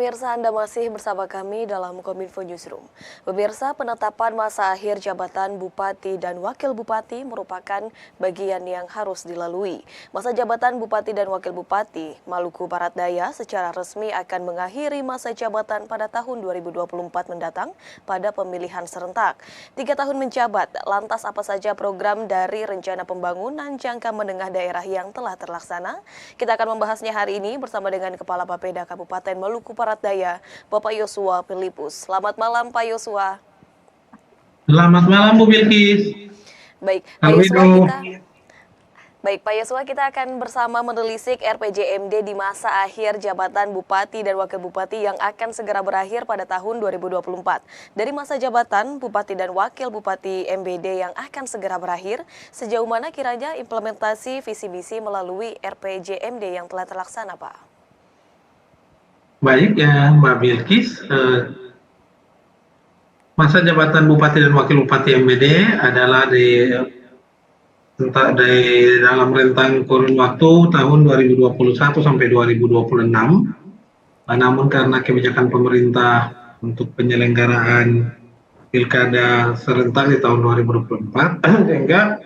pemirsa, Anda masih bersama kami dalam Kominfo Newsroom. Pemirsa, penetapan masa akhir jabatan Bupati dan Wakil Bupati merupakan bagian yang harus dilalui. Masa jabatan Bupati dan Wakil Bupati Maluku Barat Daya secara resmi akan mengakhiri masa jabatan pada tahun 2024 mendatang pada pemilihan serentak. 3 tahun menjabat, lantas apa saja program dari rencana pembangunan jangka menengah daerah yang telah terlaksana? Kita akan membahasnya hari ini bersama dengan Kepala Bapeda Kabupaten Maluku Barat Daya, Bapak Yosua Filipus. Selamat malam, Pak Yosua. Selamat malam, Bu Bilkis. Baik, Pak Yosua, kita akan bersama menelisik RPJMD di masa akhir jabatan Bupati dan Wakil Bupati yang akan segera berakhir pada tahun 2024. Dari masa jabatan Bupati dan Wakil Bupati MBD yang akan segera berakhir, sejauh mana kiranya implementasi visi misi melalui RPJMD yang telah terlaksana, Pak? Baik ya, Mbak Bilkis. Masa jabatan Bupati dan Wakil Bupati MBD adalah di dalam rentang kurun waktu tahun 2021 sampai 2026. Namun karena kebijakan pemerintah untuk penyelenggaraan pilkada serentak di tahun 2024, sehingga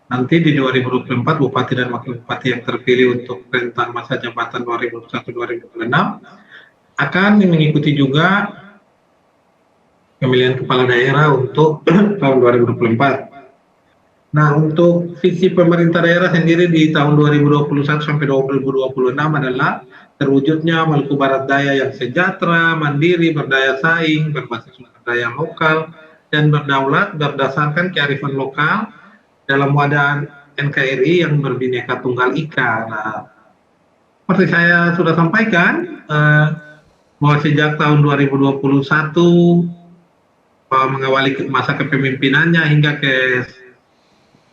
nanti di 2024 Bupati dan Wakil Bupati yang terpilih untuk rentang masa jabatan 2021-2026 akan mengikuti juga pemilihan kepala daerah untuk tahun 2024. Nah, untuk visi pemerintah daerah sendiri di tahun 2021 sampai 2026 adalah terwujudnya Maluku Barat Daya yang sejahtera, mandiri, berdaya saing, berbasis sumber daya lokal, dan berdaulat berdasarkan kearifan lokal dalam wadah NKRI yang berbineka tunggal ika. Nah, seperti saya sudah sampaikan, bahwa sejak tahun 2021 mengawali masa kepemimpinannya hingga ke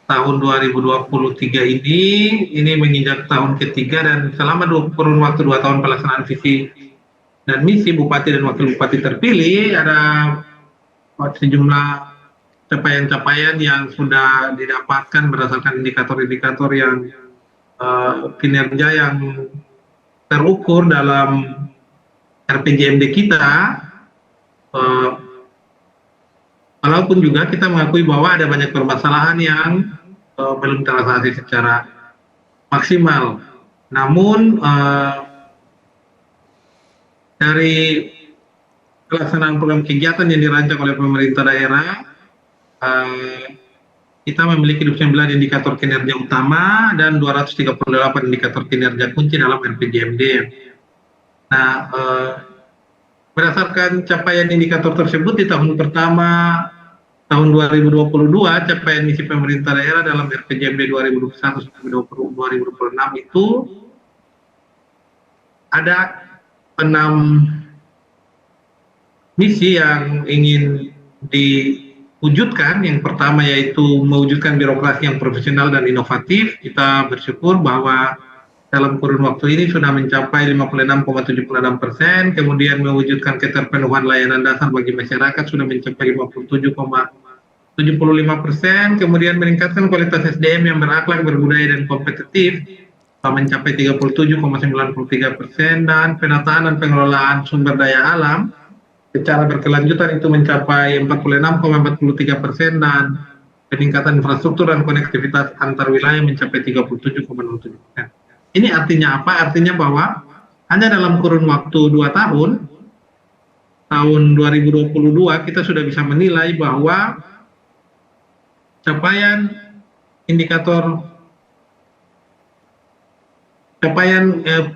tahun 2023 ini menginjak tahun ketiga, dan selama kurun waktu 2 tahun pelaksanaan visi dan misi Bupati dan Wakil Bupati terpilih, ada sejumlah capaian-capaian yang sudah didapatkan berdasarkan indikator-indikator yang kinerja yang terukur dalam RPJMD kita, walaupun juga kita mengakui bahwa ada banyak permasalahan yang belum terrealisasi secara maksimal. Namun dari pelaksanaan program kegiatan yang dirancang oleh pemerintah daerah, kita memiliki 29 indikator kinerja utama dan 238 indikator kinerja kunci dalam RPJMD. Nah, berdasarkan capaian indikator tersebut di tahun pertama tahun 2022, capaian misi pemerintah daerah dalam RPJMD 2021 sampai 2026 itu ada 6 misi yang ingin diwujudkan. Yang pertama yaitu mewujudkan birokrasi yang profesional dan inovatif. Kita bersyukur bahwa dalam kurun waktu ini sudah mencapai 56,76%, kemudian mewujudkan keterpenuhan layanan dasar bagi masyarakat sudah mencapai 57,75%, kemudian meningkatkan kualitas SDM yang berakhlak, berbudaya, dan kompetitif mencapai 37,93%, dan penataan dan pengelolaan sumber daya alam secara berkelanjutan itu mencapai 46,43%, dan peningkatan infrastruktur dan konektivitas antar wilayah mencapai 37,07%. Ini artinya apa? Artinya bahwa hanya dalam kurun waktu 2 tahun, tahun 2022, kita sudah bisa menilai bahwa capaian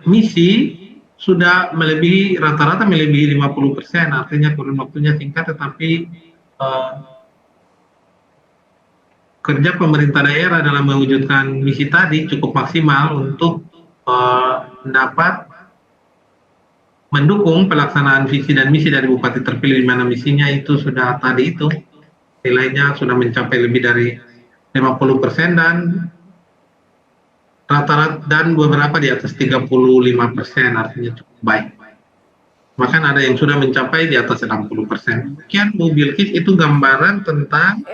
misi sudah melebihi, rata-rata melebihi 50%, artinya kurun waktunya singkat, tetapi kerja pemerintah daerah dalam mewujudkan misi tadi cukup maksimal untuk dapat mendukung pelaksanaan visi dan misi dari Bupati terpilih, di mana misinya itu sudah tadi itu nilainya sudah mencapai lebih dari 50% dan rata-rata, dan beberapa di atas 35%, artinya cukup baik. Bahkan ada yang sudah mencapai di atas 60%. Sekian Bu Bilkis, itu gambaran tentang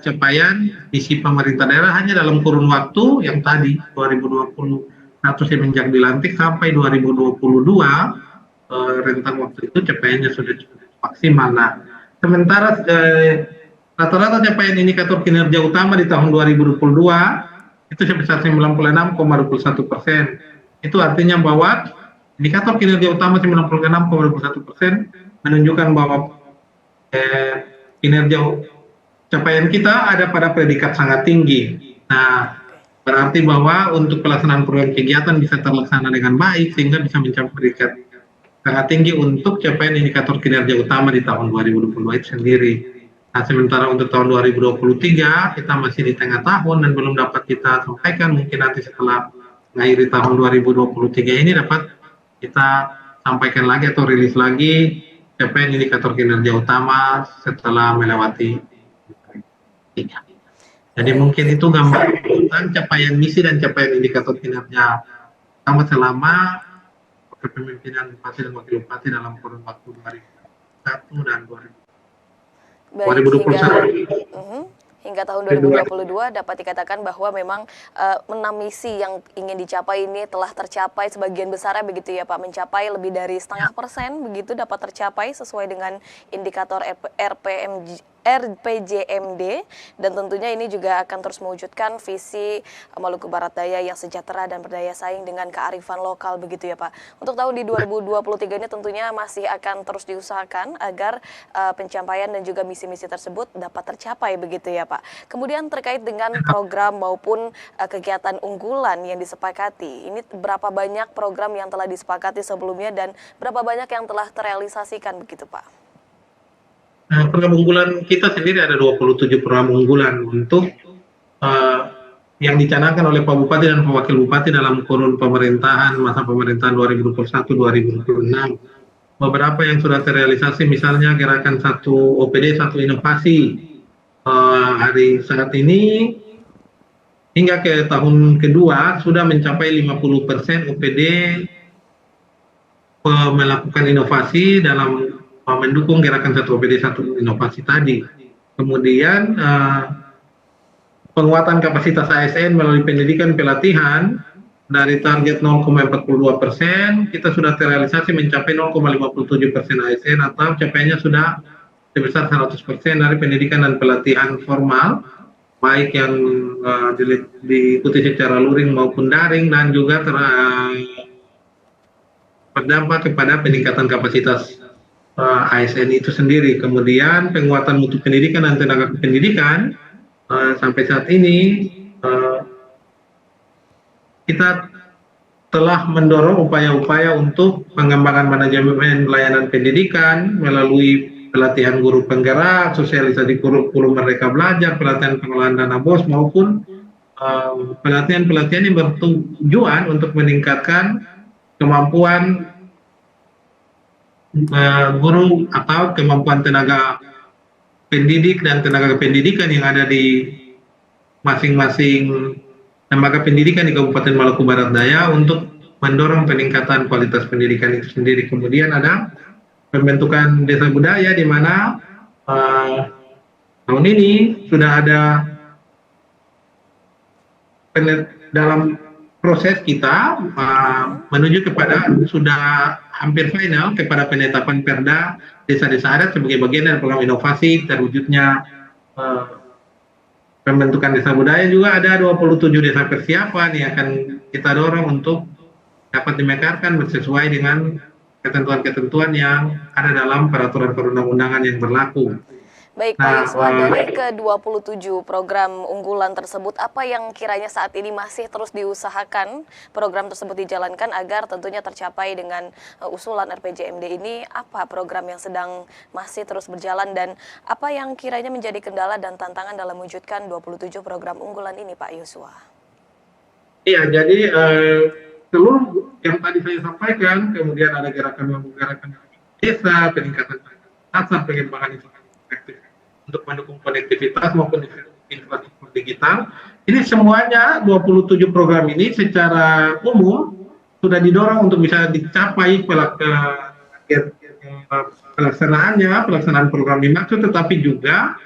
capaian visi pemerintah daerah hanya dalam kurun waktu yang tadi 2020 semenjak dilantik sampai 2022 rentang waktu itu capaiannya sudah cukup maksimal. Nah, sementara rata-rata capaian indikator kinerja utama di tahun 2022 itu sebesar 96,21%. Itu artinya bahwa indikator kinerja utama 96,21% menunjukkan bahwa kinerja capaian kita ada pada predikat sangat tinggi. Nah, berarti bahwa untuk pelaksanaan program kegiatan bisa terlaksana dengan baik sehingga bisa mencapai predikat sangat tinggi untuk capaian indikator kinerja utama di tahun 2022 itu sendiri. Nah, sementara untuk tahun 2023 kita masih di tengah tahun dan belum dapat kita sampaikan. Mungkin nanti setelah mengakhiri tahun 2023 ini dapat kita sampaikan lagi atau rilis lagi capaian indikator kinerja utama setelah melewati. Jadi mungkin itu gambar tentang capaian misi dan capaian indikator kinerja utama selama kepemimpinan Bupati dan Wakil Bupati dalam kurun waktu 2001 dan 2021. Hingga tahun 2022 dapat dikatakan bahwa memang 6 misi yang ingin dicapai ini telah tercapai sebagian besarnya begitu ya Pak, mencapai lebih dari 0,5% begitu dapat tercapai sesuai dengan indikator RPJMD, dan tentunya ini juga akan terus mewujudkan visi Maluku Barat Daya yang sejahtera dan berdaya saing dengan kearifan lokal begitu ya Pak. Untuk tahun di 2023 ini tentunya masih akan terus diusahakan agar pencapaian dan juga misi-misi tersebut dapat tercapai begitu ya Pak. Kemudian terkait dengan program maupun kegiatan unggulan yang disepakati, ini berapa banyak program yang telah disepakati sebelumnya dan berapa banyak yang telah terrealisasikan begitu Pak? Program unggulan kita sendiri ada 27 program unggulan untuk yang dicanangkan oleh Pak Bupati dan Pak Wakil Bupati dalam kurun pemerintahan masa pemerintahan 2021-2026. Beberapa yang sudah terrealisasi misalnya gerakan 1 OPD 1 inovasi. Hari saat ini hingga ke tahun kedua sudah mencapai 50% OPD melakukan inovasi dalam mendukung gerakan 1 OPD 1 inovasi tadi. Kemudian penguatan kapasitas ASN melalui pendidikan pelatihan dari target 0,42%, kita sudah terrealisasi mencapai 0,57% ASN atau capaiannya sudah sebesar 100% dari pendidikan dan pelatihan formal, baik yang diikuti secara luring maupun daring, dan juga berdampak kepada peningkatan kapasitas ASN itu sendiri. Kemudian penguatan mutu pendidikan dan tenaga kependidikan, sampai saat ini kita telah mendorong upaya-upaya untuk pengembangan manajemen pelayanan pendidikan melalui pelatihan guru penggerak, sosialisasi kurikulum Merdeka Belajar, pelatihan pengelolaan dana BOS, maupun pelatihan-pelatihan yang bertujuan untuk meningkatkan kemampuan guru atau kemampuan tenaga pendidik dan tenaga kependidikan yang ada di masing-masing lembaga pendidikan di Kabupaten Maluku Barat Daya untuk mendorong peningkatan kualitas pendidikan itu sendiri. Kemudian ada pembentukan desa budaya di mana tahun ini sudah ada dalam proses kita menuju kepada sudah hampir final kepada penetapan Perda desa-desa adat sebagai bagian dari program inovasi terwujudnya pembentukan desa budaya. Juga ada 27 desa persiapan yang akan kita dorong untuk dapat dimekarkan sesuai dengan ketentuan-ketentuan yang ada dalam peraturan perundang-undangan yang berlaku. Baik Pak Yuswa, dari ke-27 program unggulan tersebut, apa yang kiranya saat ini masih terus diusahakan program tersebut dijalankan agar tentunya tercapai dengan usulan RPJMD ini? Apa program yang sedang masih terus berjalan dan apa yang kiranya menjadi kendala dan tantangan dalam mewujudkan 27 program unggulan ini Pak Yuswa? Iya, jadi seluruh yang tadi saya sampaikan, kemudian ada gerakan desa, peningkatan asap, pengembangan untuk mendukung konektivitas maupun infrastruktur digital. Ini semuanya 27 program ini secara umum sudah didorong untuk bisa dicapai pelaksanaan program dimaksud, tetapi juga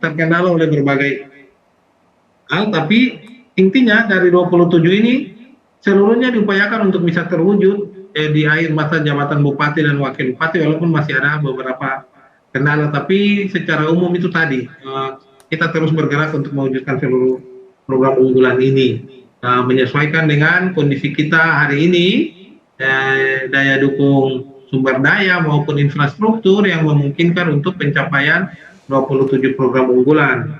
terkendala oleh berbagai hal. Tapi intinya dari 27 ini seluruhnya diupayakan untuk bisa terwujud di akhir masa jabatan bupati dan wakil bupati, walaupun masih ada beberapa kendala, tapi secara umum itu tadi kita terus bergerak untuk mewujudkan seluruh program unggulan ini, menyesuaikan dengan kondisi kita hari ini, daya dukung sumber daya maupun infrastruktur yang memungkinkan untuk pencapaian 27 program unggulan.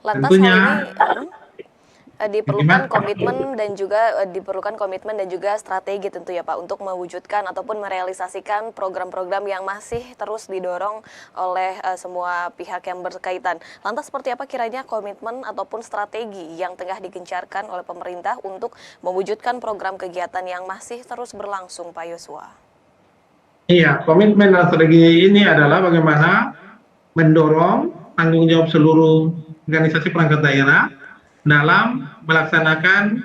Lantas hal Tentunya ini diperlukan komitmen dan juga strategi tentu ya Pak untuk mewujudkan ataupun merealisasikan program-program yang masih terus didorong oleh semua pihak yang berkaitan. Lantas seperti apa kiranya komitmen ataupun strategi yang tengah digencarkan oleh pemerintah untuk mewujudkan program kegiatan yang masih terus berlangsung, Pak Yosua? Iya, komitmen dan strategi ini adalah bagaimana mendorong tanggung jawab seluruh organisasi perangkat daerah dalam melaksanakan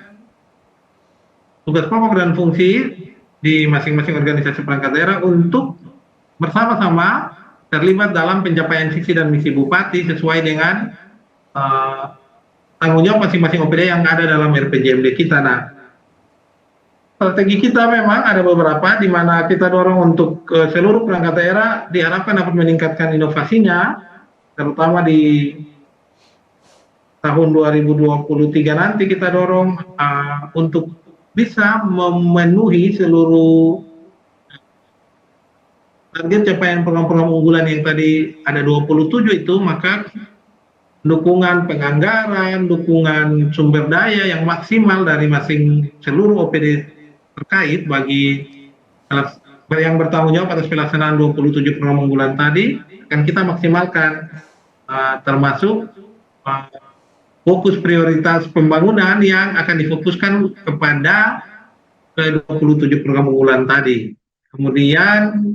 tugas pokok dan fungsi di masing-masing organisasi perangkat daerah untuk bersama-sama terlibat dalam pencapaian visi dan misi bupati sesuai dengan tanggung jawab masing-masing OPD yang ada dalam RPJMD kita. Nah, strategi kita memang ada beberapa di mana kita dorong untuk seluruh perangkat daerah diharapkan dapat meningkatkan inovasinya, terutama di tahun 2023 nanti kita dorong untuk bisa memenuhi seluruh target capaian program-program unggulan yang tadi ada 27 itu, maka dukungan penganggaran, dukungan sumber daya yang maksimal dari seluruh OPD terkait bagi yang bertanggung jawab atas pelaksanaan 27 program unggulan tadi akan kita maksimalkan, termasuk fokus prioritas pembangunan yang akan difokuskan kepada ke-27 program unggulan tadi. Kemudian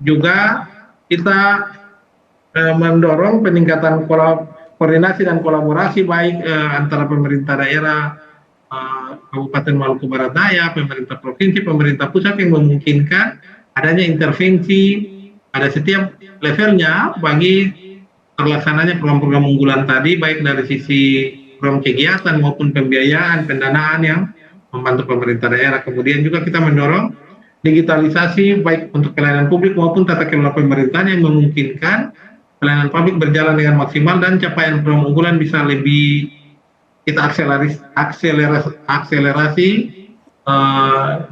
juga kita mendorong peningkatan koordinasi dan kolaborasi baik antara pemerintah daerah Kabupaten Maluku Barat Daya, pemerintah provinsi, pemerintah pusat yang memungkinkan adanya intervensi pada setiap levelnya bagi terlaksananya program-program unggulan tadi, baik dari sisi program kegiatan maupun pembiayaan, pendanaan yang membantu pemerintah daerah. Kemudian juga kita mendorong digitalisasi baik untuk pelayanan publik maupun tata kelola pemerintahan yang memungkinkan pelayanan publik berjalan dengan maksimal dan capaian program unggulan bisa lebih kita akselerasi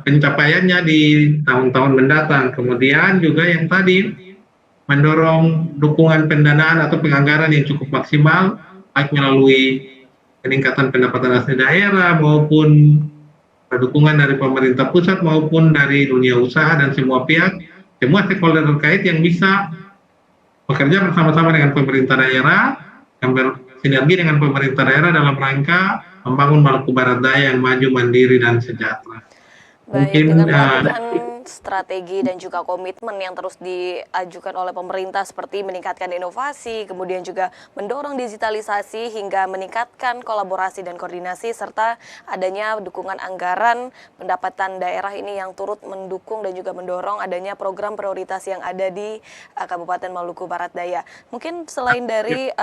pencapaiannya di tahun-tahun mendatang. Kemudian juga yang tadi mendorong dukungan pendanaan atau penganggaran yang cukup maksimal, baik melalui peningkatan pendapatan asli daerah maupun dukungan dari pemerintah pusat maupun dari dunia usaha dan semua pihak, semua stakeholder terkait yang bisa bekerja bersama-sama dengan pemerintah daerah, yang bersinergi dengan pemerintah daerah dalam rangka membangun Maluku Barat Daya yang maju, mandiri, dan sejahtera. Baik, dengan melakukan strategi dan juga komitmen yang terus diajukan oleh pemerintah seperti meningkatkan inovasi, kemudian juga mendorong digitalisasi hingga meningkatkan kolaborasi dan koordinasi, serta adanya dukungan anggaran pendapatan daerah ini yang turut mendukung dan juga mendorong adanya program prioritas yang ada di Kabupaten Maluku Barat Daya. Mungkin selain dari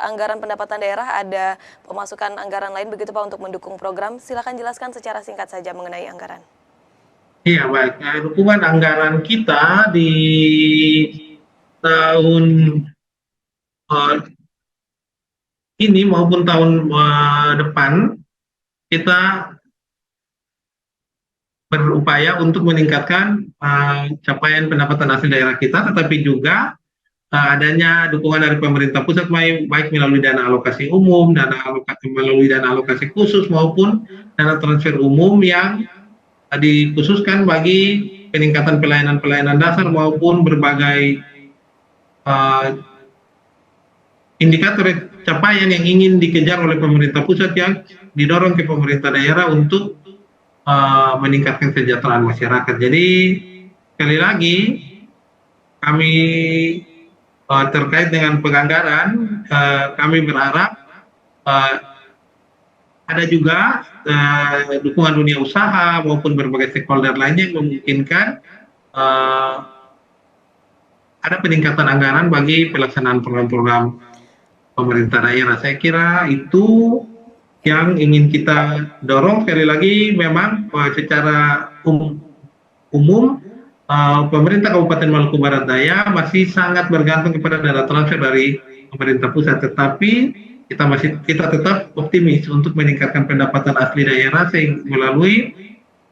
anggaran pendapatan daerah, ada pemasukan anggaran lain begitu Pak untuk mendukung program? Silakan jelaskan secara singkat saja mengenai anggaran. Iya, baik. Dukungan anggaran kita di tahun ini maupun tahun depan, kita berupaya untuk meningkatkan capaian pendapatan asli daerah kita, tetapi juga adanya dukungan dari pemerintah pusat baik melalui dana alokasi umum, melalui dana alokasi khusus maupun dana transfer umum yang dikhususkan bagi peningkatan pelayanan dasar maupun berbagai indikator capaian yang ingin dikejar oleh pemerintah pusat yang didorong ke pemerintah daerah untuk meningkatkan kesejahteraan masyarakat. Jadi sekali lagi kami terkait dengan penganggaran, kami berharap ada juga dukungan dunia usaha maupun berbagai stakeholder lainnya yang memungkinkan ada peningkatan anggaran bagi pelaksanaan program-program pemerintah daerah. Saya kira itu yang ingin kita dorong. Sekali lagi memang secara umum pemerintah Kabupaten Maluku Barat Daya masih sangat bergantung kepada dana transfer dari pemerintah pusat, tetapi kita tetap optimis untuk meningkatkan pendapatan asli daerah melalui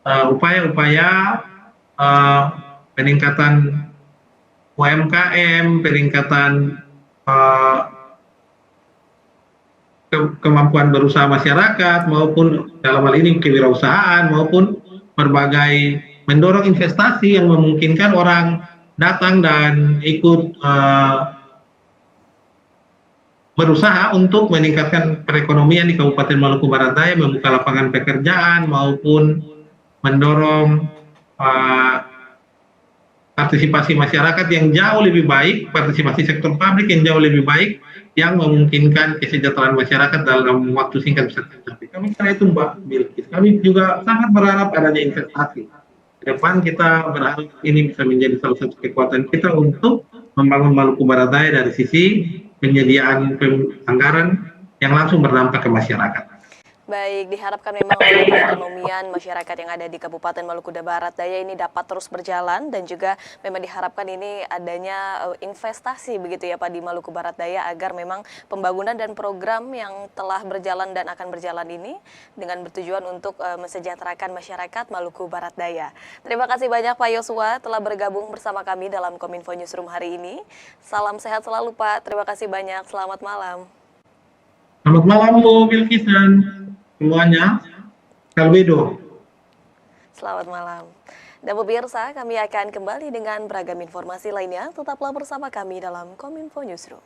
upaya-upaya peningkatan UMKM, peningkatan kemampuan berusaha masyarakat, maupun dalam hal ini kewirausahaan, maupun berbagai mendorong investasi yang memungkinkan orang datang dan ikut berusaha untuk meningkatkan perekonomian di Kabupaten Maluku Barat Daya, membuka lapangan pekerjaan, maupun mendorong partisipasi masyarakat yang jauh lebih baik, partisipasi sektor publik yang jauh lebih baik, yang memungkinkan kesejahteraan masyarakat dalam waktu singkat bisa tercapai. Kami kira itu Mbak Bilkis. Kami juga sangat berharap adanya investasi. Ke depan kita berharap ini bisa menjadi salah satu kekuatan kita untuk membangun Maluku Barat Daya dari sisi penyediaan anggaran yang langsung berdampak ke masyarakat. Baik, diharapkan memang perekonomian masyarakat yang ada di Kabupaten Maluku Barat Daya ini dapat terus berjalan, dan juga memang diharapkan ini adanya investasi begitu ya Pak di Maluku Barat Daya, agar memang pembangunan dan program yang telah berjalan dan akan berjalan ini dengan bertujuan untuk mensejahterakan masyarakat Maluku Barat Daya. Terima kasih banyak Pak Yosua telah bergabung bersama kami dalam Kominfo Newsroom hari ini. Salam sehat selalu Pak, terima kasih banyak, selamat malam. Selamat malam Bu Bilkis dan semuanya, Kalbedo. Selamat malam. Dan pemirsa, kami akan kembali dengan beragam informasi lainnya. Tetaplah bersama kami dalam Kominfo Newsroom.